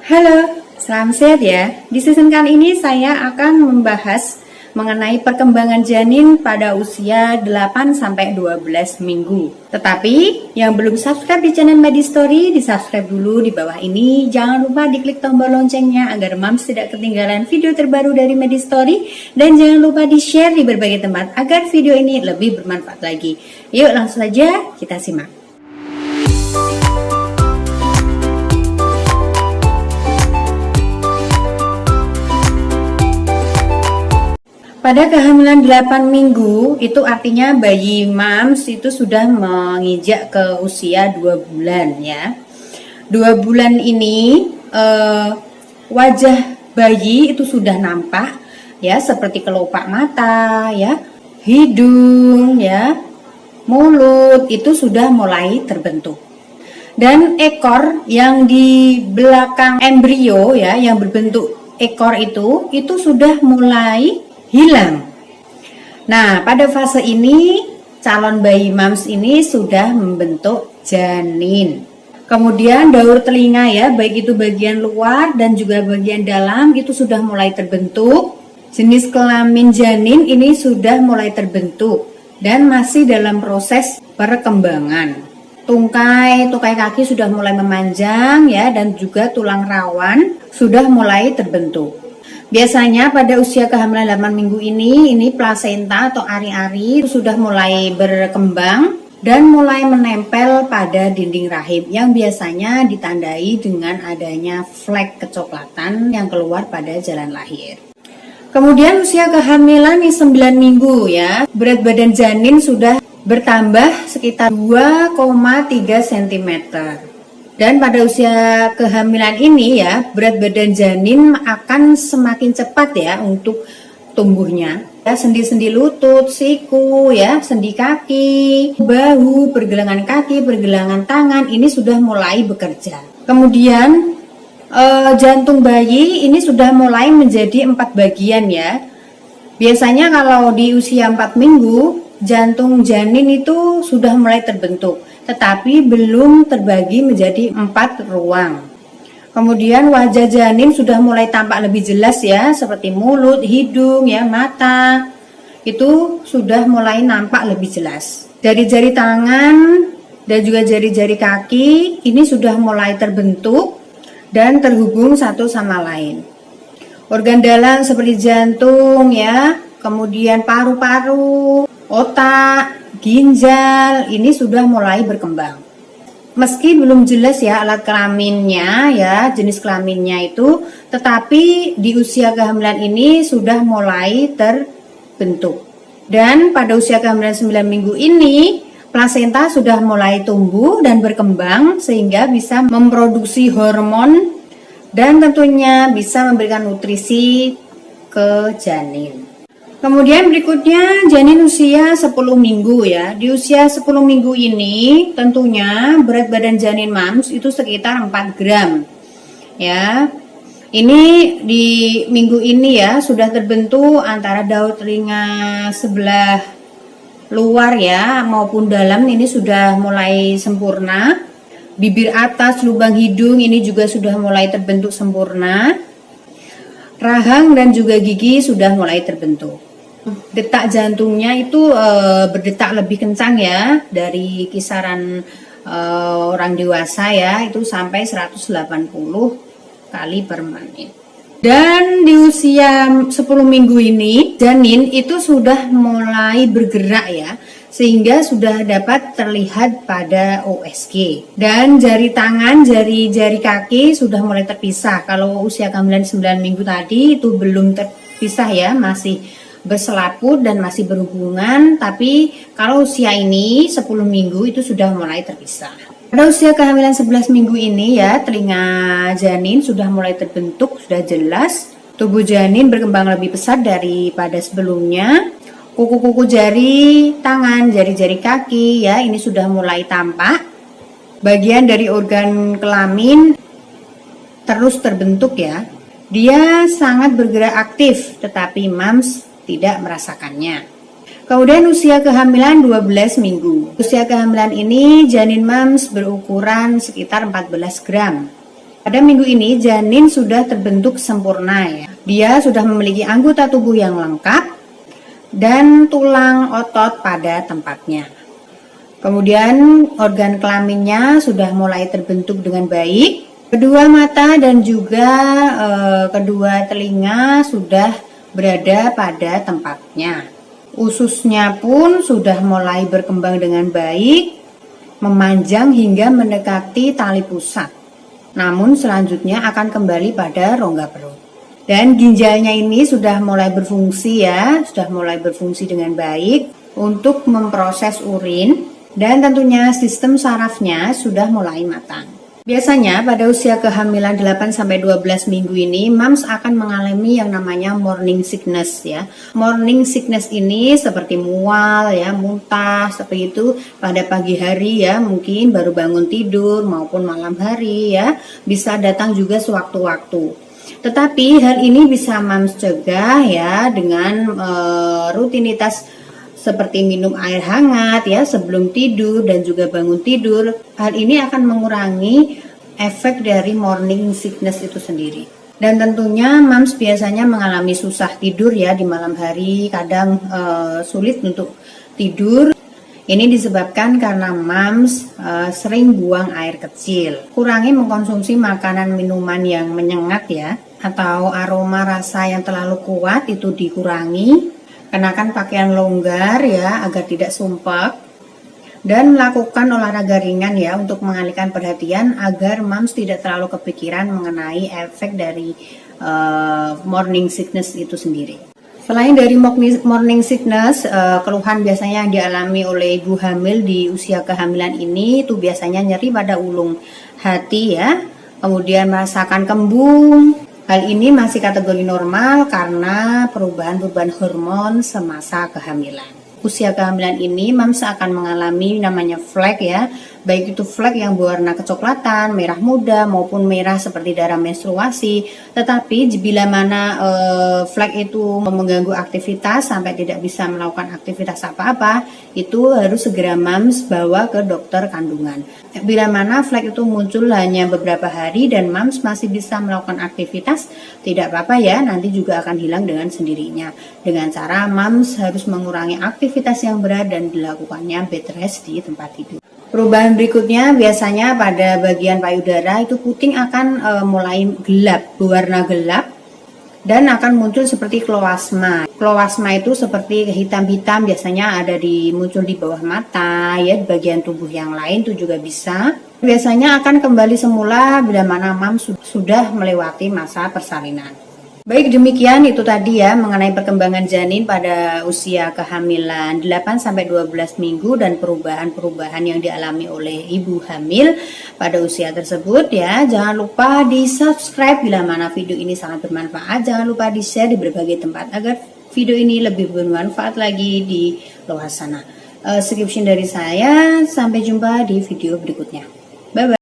Halo, salam sehat ya. Di season kali ini saya akan membahas mengenai perkembangan janin pada usia 8-12 minggu. Tetapi yang belum subscribe di channel Medistory, di subscribe dulu di bawah ini. Jangan lupa diklik tombol loncengnya agar Mams tidak ketinggalan video terbaru dari Medistory. Dan jangan lupa di share di berbagai tempat agar video ini lebih bermanfaat lagi. Yuk langsung saja kita simak. Pada kehamilan 8 minggu, itu artinya bayi Mams itu sudah menginjak ke usia 2 bulan ya. 2 bulan ini wajah bayi itu sudah nampak ya, seperti kelopak mata ya, hidung ya, mulut itu sudah mulai terbentuk. Dan ekor yang di belakang embrio ya, yang berbentuk ekor itu sudah mulai hilang. Nah, pada fase ini calon bayi Mams ini sudah membentuk janin. Kemudian daur telinga ya, baik itu bagian luar dan juga bagian dalam itu sudah mulai terbentuk. Jenis kelamin janin ini sudah mulai terbentuk dan masih dalam proses perkembangan. Tungkai kaki sudah mulai memanjang ya, dan juga tulang rawan sudah mulai terbentuk. Biasanya pada usia kehamilan 8 minggu ini plasenta atau ari-ari sudah mulai berkembang dan mulai menempel pada dinding rahim yang biasanya ditandai dengan adanya flek kecoklatan yang keluar pada jalan lahir. Kemudian usia kehamilan 9 minggu ya, berat badan janin sudah bertambah sekitar 2,3 cm. Dan pada usia kehamilan ini ya, berat badan janin akan semakin cepat ya untuk tumbuhnya. Ya, sendi-sendi lutut, siku ya, sendi kaki, bahu, pergelangan kaki, pergelangan tangan ini sudah mulai bekerja. Kemudian jantung bayi ini sudah mulai menjadi 4 bagian ya. Biasanya kalau di usia 4 minggu, jantung janin itu sudah mulai terbentuk, tetapi belum terbagi menjadi 4 ruang. Kemudian wajah janin sudah mulai tampak lebih jelas ya, seperti mulut, hidung ya, mata. Itu sudah mulai nampak lebih jelas. Jari-jari tangan dan juga jari-jari kaki ini sudah mulai terbentuk dan terhubung satu sama lain. Organ dalam seperti jantung ya, kemudian paru-paru, otak, ginjal ini sudah mulai berkembang. Meski belum jelas ya alat kelaminnya ya, jenis kelaminnya itu, tetapi di usia kehamilan ini sudah mulai terbentuk. Dan pada usia kehamilan 9 minggu ini, plasenta sudah mulai tumbuh dan berkembang sehingga bisa memproduksi hormon dan tentunya bisa memberikan nutrisi ke janin. Kemudian berikutnya janin usia 10 minggu ya. Di usia 10 minggu ini tentunya berat badan janin Mams itu sekitar 4 gram. Ya. Ini di minggu ini ya sudah terbentuk antara daur telinga sebelah luar ya maupun dalam ini sudah mulai sempurna. Bibir atas, lubang hidung ini juga sudah mulai terbentuk sempurna. Rahang dan juga gigi sudah mulai terbentuk. Detak jantungnya itu berdetak lebih kencang ya dari kisaran orang dewasa ya, itu sampai 180 kali per menit. Dan di usia 10 minggu ini janin itu sudah mulai bergerak ya, sehingga sudah dapat terlihat pada USG. Dan jari tangan, jari kaki sudah mulai terpisah. Kalau usia kehamilan 9 minggu tadi itu belum terpisah ya, masih berselaput dan masih berhubungan. Tapi kalau usia ini 10 minggu itu sudah mulai terpisah. Pada usia kehamilan 11 minggu ini ya, telinga janin sudah mulai terbentuk, sudah jelas. Tubuh janin berkembang lebih pesat daripada sebelumnya. Kuku-kuku jari tangan, jari-jari kaki ya, ini sudah mulai tampak. Bagian dari organ kelamin terus terbentuk ya. Dia sangat bergerak aktif, tetapi Mams tidak merasakannya. Kemudian usia kehamilan 12 minggu. Usia kehamilan ini janin Mams berukuran sekitar 14 gram. Pada minggu ini janin sudah terbentuk sempurna ya. Dia sudah memiliki anggota tubuh yang lengkap dan tulang otot pada tempatnya. Kemudian organ kelaminnya sudah mulai terbentuk dengan baik. Kedua mata dan juga kedua telinga sudah berada pada tempatnya. Ususnya pun sudah mulai berkembang dengan baik, memanjang hingga mendekati tali pusat. Namun selanjutnya akan kembali pada rongga perut. Dan ginjalnya ini sudah mulai berfungsi ya, sudah mulai berfungsi dengan baik untuk memproses urin, dan tentunya sistem sarafnya sudah mulai matang. Biasanya pada usia kehamilan 8-12 minggu ini moms akan mengalami yang namanya morning sickness ya. Morning sickness ini seperti mual ya, muntah seperti itu pada pagi hari ya, mungkin baru bangun tidur maupun malam hari ya, bisa datang juga sewaktu-waktu. Tetapi hal ini bisa moms cegah ya dengan rutinitas seperti minum air hangat ya sebelum tidur dan juga bangun tidur. Hal ini akan mengurangi efek dari morning sickness itu sendiri. Dan tentunya moms biasanya mengalami susah tidur ya di malam hari, kadang sulit untuk tidur. Ini disebabkan karena moms sering buang air kecil. Kurangi mengkonsumsi makanan minuman yang menyengat ya, atau aroma rasa yang terlalu kuat itu dikurangi. Kenakan pakaian longgar ya agar tidak sumpek, dan lakukan olahraga ringan ya untuk mengalihkan perhatian agar moms tidak terlalu kepikiran mengenai efek dari morning sickness itu sendiri. Selain dari morning sickness, keluhan biasanya yang dialami oleh ibu hamil di usia kehamilan ini itu biasanya nyeri pada ulung hati ya, kemudian merasakan kembung. Hal ini masih kategori normal karena perubahan-perubahan hormon semasa kehamilan. Usia kehamilan ini moms akan mengalami namanya flek ya, baik itu flek yang berwarna kecoklatan, merah muda maupun merah seperti darah menstruasi. Tetapi bila mana flek itu mengganggu aktivitas sampai tidak bisa melakukan aktivitas apa-apa, itu harus segera moms bawa ke dokter kandungan. Bila mana flek itu muncul hanya beberapa hari dan moms masih bisa melakukan aktivitas, tidak apa-apa ya, nanti juga akan hilang dengan sendirinya. Dengan cara moms harus mengurangi aktivitas yang berat dan dilakukannya bed rest di tempat tidur. Perubahan berikutnya biasanya pada bagian payudara itu puting akan mulai gelap, berwarna gelap, dan akan muncul seperti kloasma. Kloasma itu seperti hitam-hitam, biasanya muncul di bawah mata ya, di bagian tubuh yang lain itu juga bisa. Biasanya akan kembali semula bila mana moms sudah melewati masa persalinan. Baik, demikian itu tadi ya mengenai perkembangan janin pada usia kehamilan 8-12 minggu dan perubahan-perubahan yang dialami oleh ibu hamil pada usia tersebut ya. Jangan lupa di subscribe bila mana video ini sangat bermanfaat. Jangan lupa di share di berbagai tempat agar video ini lebih bermanfaat lagi di luar sana. Sekian dari saya, sampai jumpa di video berikutnya. Bye bye.